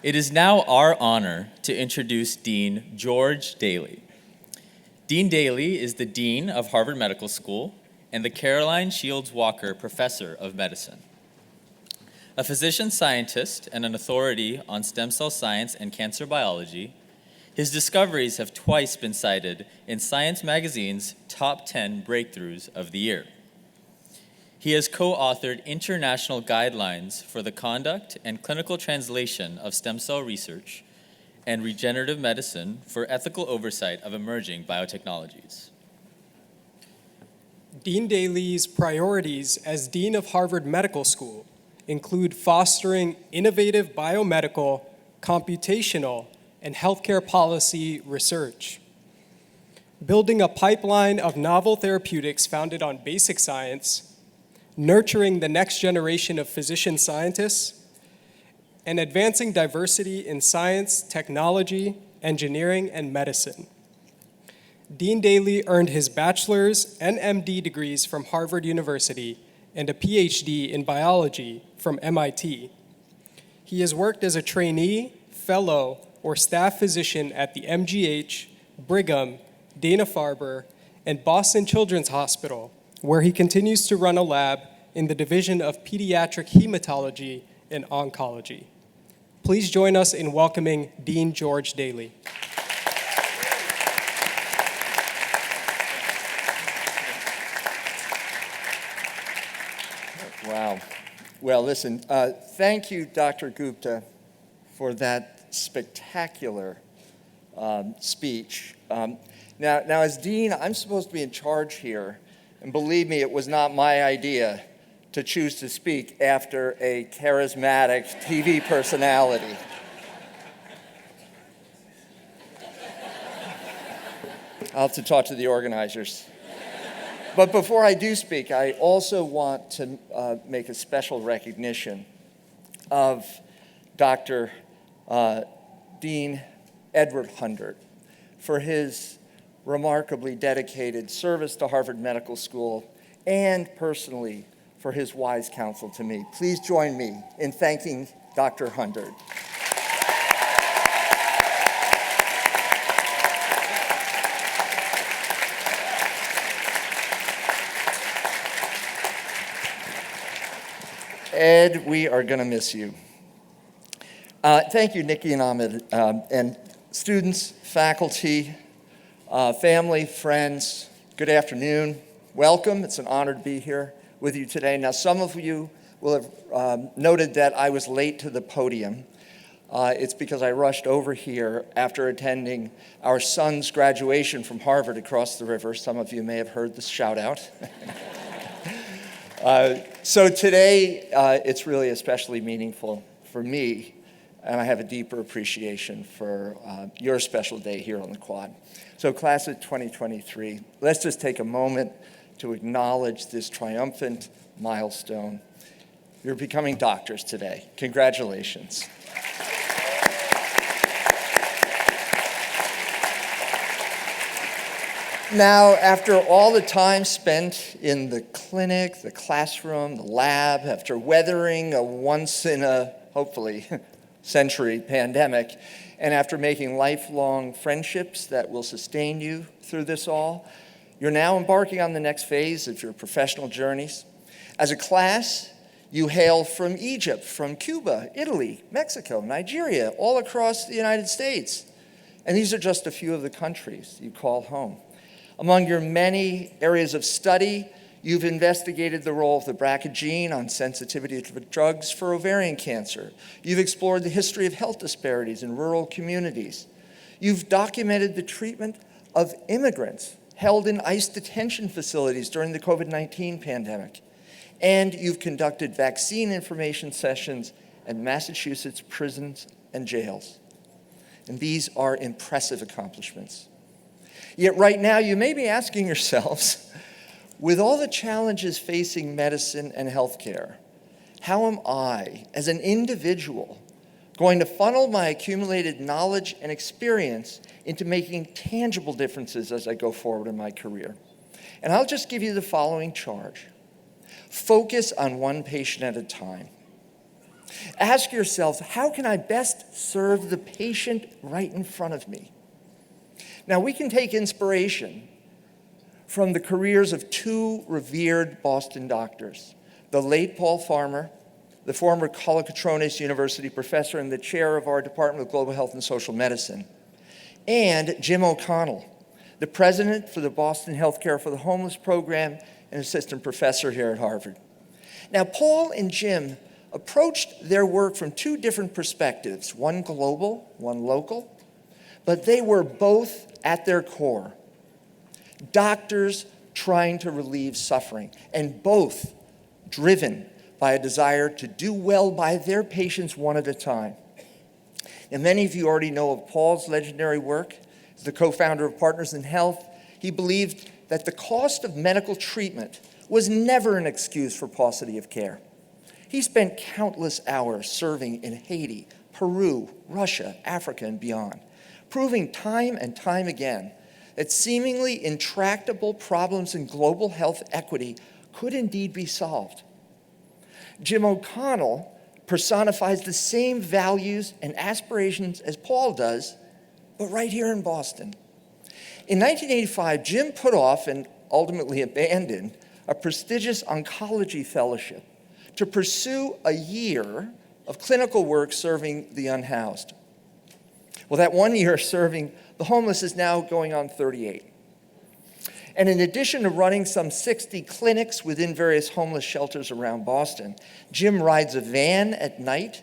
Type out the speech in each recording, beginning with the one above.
It is now our honor to introduce Dean George Daley. Dean Daley is the Dean of Harvard Medical School and the Caroline Shields Walker Professor of Medicine. A physician scientist and an authority on stem cell science and cancer biology, his discoveries have twice been cited in Science Magazine's Top 10 Breakthroughs of the Year. He has co-authored international guidelines for the conduct and clinical translation of stem cell research and regenerative medicine for ethical oversight of emerging biotechnologies. Dean Daley's priorities as Dean of Harvard Medical School include fostering innovative biomedical, computational, and healthcare policy research, building a pipeline of novel therapeutics founded on basic science, nurturing the next generation of physician scientists, and advancing diversity in science, technology, engineering, and medicine. Dean Daley earned his bachelor's and MD degrees from Harvard University and a PhD in biology from MIT. He has worked as a trainee, fellow, or staff physician at the MGH, Brigham, Dana-Farber, and Boston Children's Hospital, where he continues to run a lab in the Division of Pediatric Hematology and Oncology. Please join us in welcoming Dean George Daley. Wow. Well, listen, thank you, Dr. Gupta, for that spectacular speech. Now, as Dean, I'm supposed to be in charge here, and believe me, it was not my idea to choose to speak after a charismatic TV personality. I'll have to talk to the organizers. But before I do speak, I also want to make a special recognition of Dr. Dean Edward Hundert for his remarkably dedicated service to Harvard Medical School and personally for his wise counsel to me. Please join me in thanking Dr. Hundert. Ed, we are going to miss you. Thank you, Nikki and Ahmed, and students, faculty, family, friends, good afternoon. Welcome. It's an honor to be here with you today. Now, some of you will have noted that I was late to the podium. It's because I rushed over here after attending our son's graduation from Harvard across the river. Some of you may have heard the shout out. So today, it's really especially meaningful for me, and I have a deeper appreciation for your special day here on the Quad. So class of 2023, let's just take a moment to acknowledge this triumphant milestone. You're becoming doctors today. Congratulations. Now, after all the time spent in the clinic, the classroom, the lab, after weathering a once-in-a, hopefully, century pandemic, and after making lifelong friendships that will sustain you through this all, you're now embarking on the next phase of your professional journeys. As a class, you hail from Egypt, from Cuba, Italy, Mexico, Nigeria, all across the United States. And these are just a few of the countries you call home. Among your many areas of study, you've investigated the role of the BRCA gene on sensitivity to drugs for ovarian cancer. You've explored the history of health disparities in rural communities. You've documented the treatment of immigrants held in ICE detention facilities during the COVID-19 pandemic. And you've conducted vaccine information sessions at Massachusetts prisons and jails. And these are impressive accomplishments. Yet right now, you may be asking yourselves, with all the challenges facing medicine and healthcare, how am I, as an individual, going to funnel my accumulated knowledge and experience into making tangible differences as I go forward in my career? And I'll just give you the following charge. Focus on one patient at a time. Ask yourselves, how can I best serve the patient right in front of me? Now, we can take inspiration from the careers of two revered Boston doctors, the late Paul Farmer, the former Collocatrones University professor and the chair of our Department of Global Health and Social Medicine, and Jim O'Connell, the president for the Boston Healthcare for the Homeless program and assistant professor here at Harvard. Now, Paul and Jim approached their work from two different perspectives, one global, one local, but they were both at their core doctors trying to relieve suffering, and both driven by a desire to do well by their patients one at a time. And many of you already know of Paul's legendary work. As the co-founder of Partners in Health, he believed that the cost of medical treatment was never an excuse for paucity of care. He spent countless hours serving in Haiti, Peru, Russia, Africa, and beyond, proving time and time again that seemingly intractable problems in global health equity could indeed be solved. Jim O'Connell personifies the same values and aspirations as Paul does, but right here in Boston. In 1985, Jim put off and ultimately abandoned a prestigious oncology fellowship to pursue a year of clinical work serving the unhoused. Well, that 1 year serving the homeless is now going on 38. And in addition to running some 60 clinics within various homeless shelters around Boston, Jim rides a van at night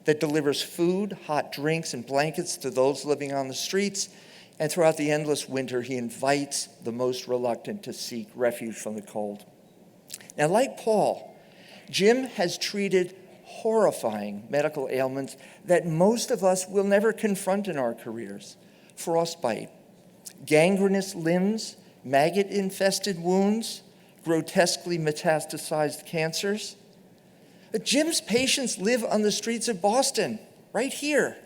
that delivers food, hot drinks, and blankets to those living on the streets. And throughout the endless winter, he invites the most reluctant to seek refuge from the cold. Now, like Paul, Jim has treated horrifying medical ailments that most of us will never confront in our careers. Frostbite, gangrenous limbs, maggot-infested wounds, grotesquely metastasized cancers. But Jim's patients live on the streets of Boston, right here,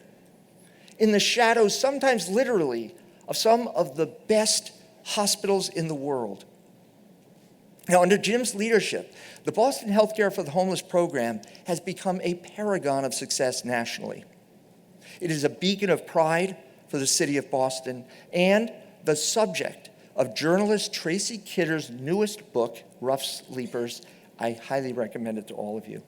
in the shadows, sometimes literally, of some of the best hospitals in the world. Now, under Jim's leadership, the Boston Healthcare for the Homeless program has become a paragon of success nationally. It is a beacon of pride for the city of Boston and the subject of journalist Tracy Kidder's newest book, Rough Sleepers. I highly recommend it to all of you.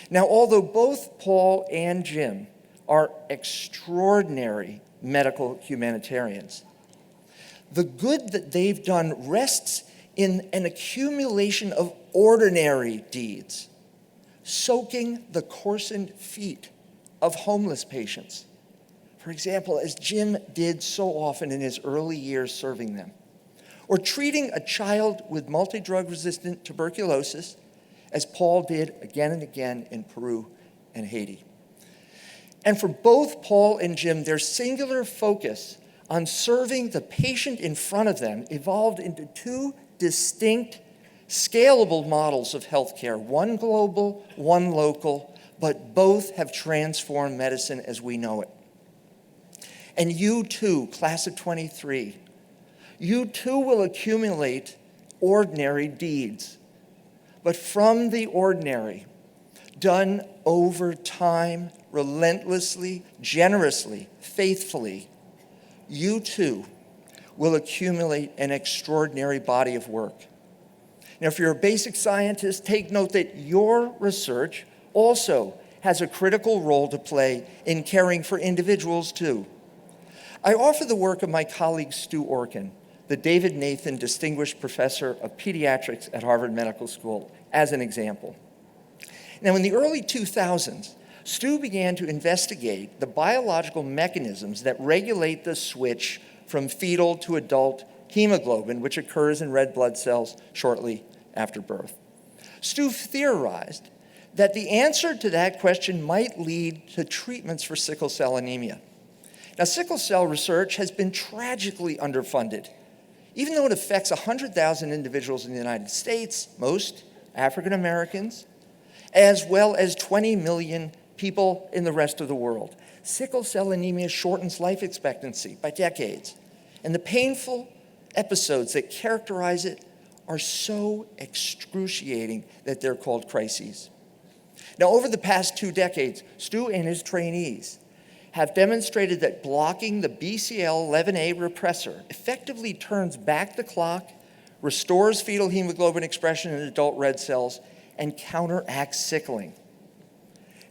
Now, although both Paul and Jim are extraordinary medical humanitarians, the good that they've done rests in an accumulation of ordinary deeds, soaking the coarsened feet of homeless patients. For example, as Jim did so often in his early years serving them, or treating a child with multi-drug resistant tuberculosis, as Paul did again and again in Peru and Haiti. And for both Paul and Jim, their singular focus on serving the patient in front of them evolved into two distinct, scalable models of healthcare, one global, one local, but both have transformed medicine as we know it. And you too, class of 23, you too will accumulate ordinary deeds. But from the ordinary, done over time, relentlessly, generously, faithfully, you too will accumulate an extraordinary body of work. Now, if you're a basic scientist, take note that your research also has a critical role to play in caring for individuals too. I offer the work of my colleague Stu Orkin, the David Nathan Distinguished Professor of Pediatrics at Harvard Medical School, as an example. Now, in the early 2000s, Stu began to investigate the biological mechanisms that regulate the switch from fetal to adult hemoglobin, which occurs in red blood cells shortly after birth. Stu theorized that the answer to that question might lead to treatments for sickle cell anemia. Now, sickle cell research has been tragically underfunded. Even though it affects 100,000 individuals in the United States, most African Americans, as well as 20 million people in the rest of the world, sickle cell anemia shortens life expectancy by decades. And the painful episodes that characterize it are so excruciating that they're called crises. Now, over the past 2 decades, Stu and his trainees have demonstrated that blocking the BCL11A repressor effectively turns back the clock, restores fetal hemoglobin expression in adult red cells, and counteracts sickling.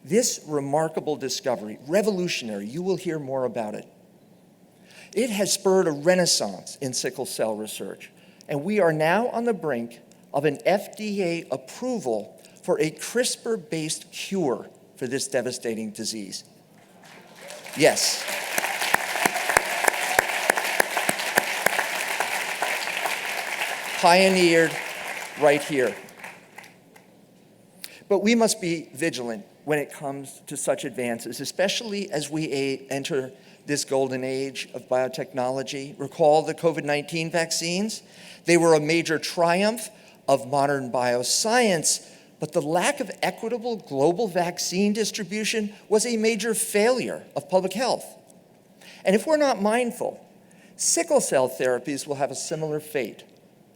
This remarkable discovery, revolutionary, you will hear more about it. It has spurred a renaissance in sickle cell research, and we are now on the brink of an FDA approval for a CRISPR-based cure for this devastating disease. Yes. Pioneered right here. But we must be vigilant when it comes to such advances, especially as we enter this golden age of biotechnology. Recall the COVID-19 vaccines? They were a major triumph of modern bioscience, but the lack of equitable global vaccine distribution was a major failure of public health. And if we're not mindful, sickle cell therapies will have a similar fate,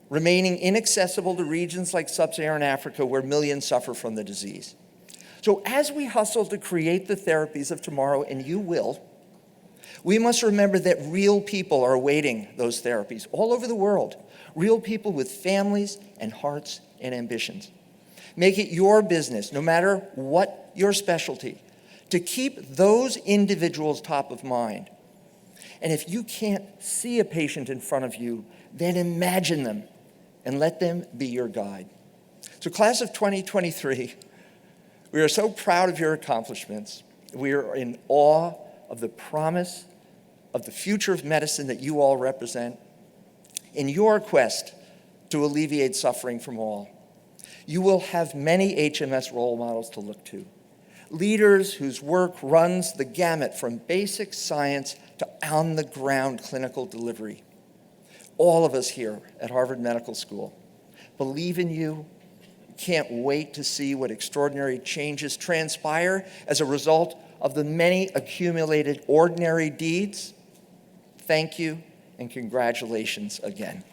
remaining inaccessible to regions like sub-Saharan Africa where millions suffer from the disease. So as we hustle to create the therapies of tomorrow, and you will, we must remember that real people are awaiting those therapies all over the world, real people with families and hearts and ambitions. Make it your business, no matter what your specialty, to keep those individuals top of mind. And if you can't see a patient in front of you, then imagine them and let them be your guide. So class of 2023, we are so proud of your accomplishments. We are in awe of the promise of the future of medicine that you all represent in your quest to alleviate suffering from all. You will have many HMS role models to look to, leaders whose work runs the gamut from basic science to on-the-ground clinical delivery. All of us here at Harvard Medical School believe in you. Can't wait to see what extraordinary changes transpire as a result of the many accumulated ordinary deeds. Thank you and congratulations again.